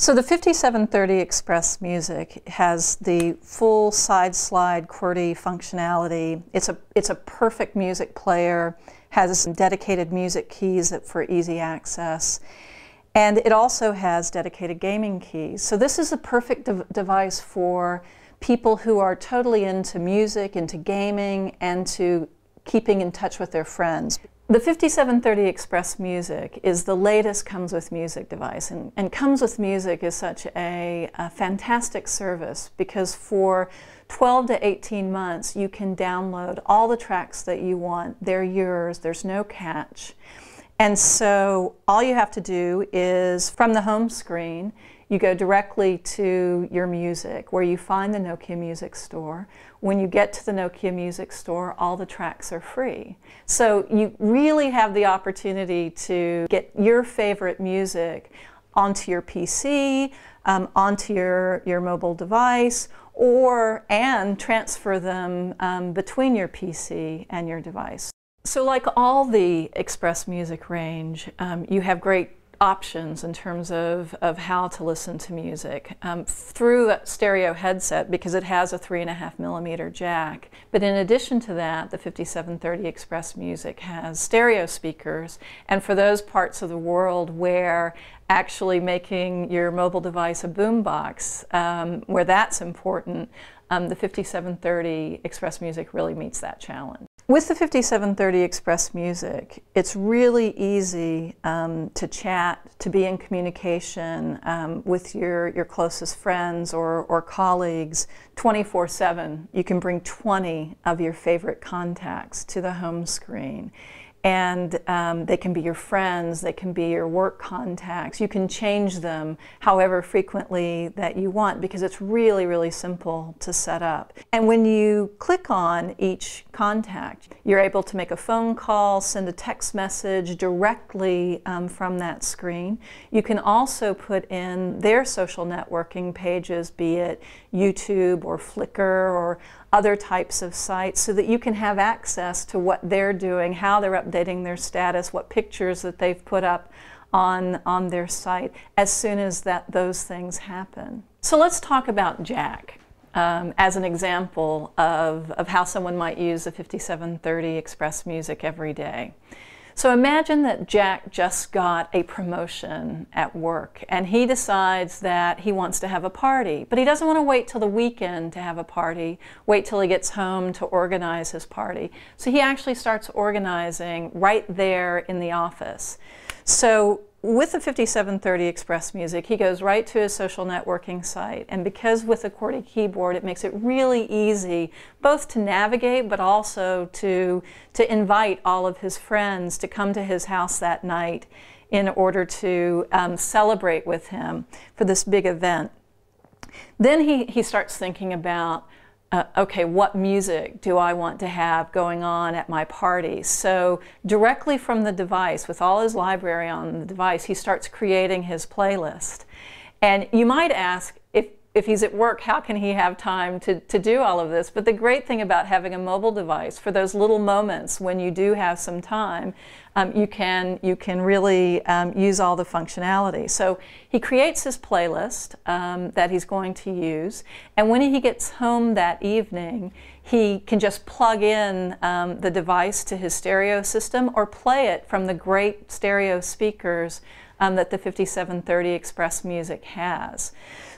So the 5730 XpressMusic has the full side slide QWERTY functionality. It's a perfect music player, has dedicated music keys for easy access, and it also has dedicated gaming keys. So this is a perfect device for people who are totally into music, into gaming, and to keeping in touch with their friends. The 5730 XpressMusic is the latest Comes With Music device, and Comes With Music is such a fantastic service because for 12 to 18 months you can download all the tracks that you want. They're yours, there's no catch. And so all you have to do is, from the home screen, you go directly to your music, where you find the Nokia Music Store. When you get to the Nokia Music Store, all the tracks are free. So you really have the opportunity to get your favorite music onto your PC, onto your mobile device, and transfer them between your PC and your device. So like all the XpressMusic range, you have great options in terms of how to listen to music through a stereo headset, because it has a 3.5mm jack. But in addition to that, the 5730 XpressMusic has stereo speakers, and for those parts of the world where actually making your mobile device a boombox, where that's important, the 5730 XpressMusic really meets that challenge. With the 5730 XpressMusic, it's really easy to chat, to be in communication with your closest friends or colleagues 24/7. You can bring 20 of your favorite contacts to the home screen. And they can be your friends, they can be your work contacts. You can change them however frequently that you want, because it's really, really simple to set up. And when you click on each contact, you're able to make a phone call, send a text message directly from that screen. You can also put in their social networking pages, be it YouTube or Flickr or other types of sites, so that you can have access to what they're doing, how they're updating their status, what pictures that they've put up on their site as soon as those things happen. So let's talk about jack as an example of how someone might use the 5730 XpressMusic every day. So imagine that Jack just got a promotion at work and he decides that he wants to have a party, but he doesn't want to wait till the weekend to have a party, wait till he gets home to organize his party. So he actually starts organizing right there in the office. So with the 5730 XpressMusic, he goes right to his social networking site, and because with the QWERTY keyboard it makes it really easy both to navigate but also to invite all of his friends to come to his house that night in order to celebrate with him for this big event. Then he starts thinking about okay, what music do I want to have going on at my party? So directly from the device, with all his library on the device, he starts creating his playlist. And you might ask, if he's at work, how can he have time to do all of this? But the great thing about having a mobile device, for those little moments when you do have some time, you can really use all the functionality. So he creates his playlist that he's going to use, and when he gets home that evening, he can just plug in the device to his stereo system or play it from the great stereo speakers that the 5730 XpressMusic has.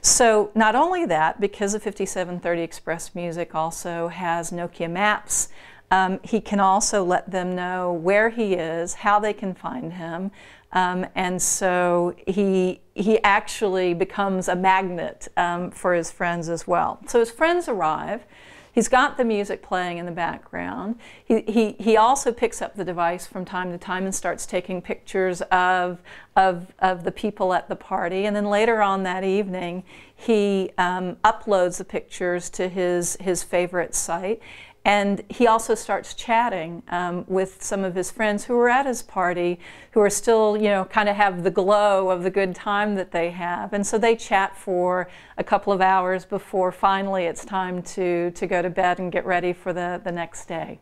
So not only that, because the 5730 XpressMusic also has Nokia Maps, he can also let them know where he is, how they can find him, and so he actually becomes a magnet for his friends as well. So his friends arrive. He's got the music playing in the background. He also picks up the device from time to time and starts taking pictures of the people at the party. And then later on that evening, he uploads the pictures to his favorite site. And he also starts chatting with some of his friends who are at his party, who are still, you know, kind of have the glow of the good time that they have. And so they chat for a couple of hours before finally it's time to go to bed and get ready for the next day.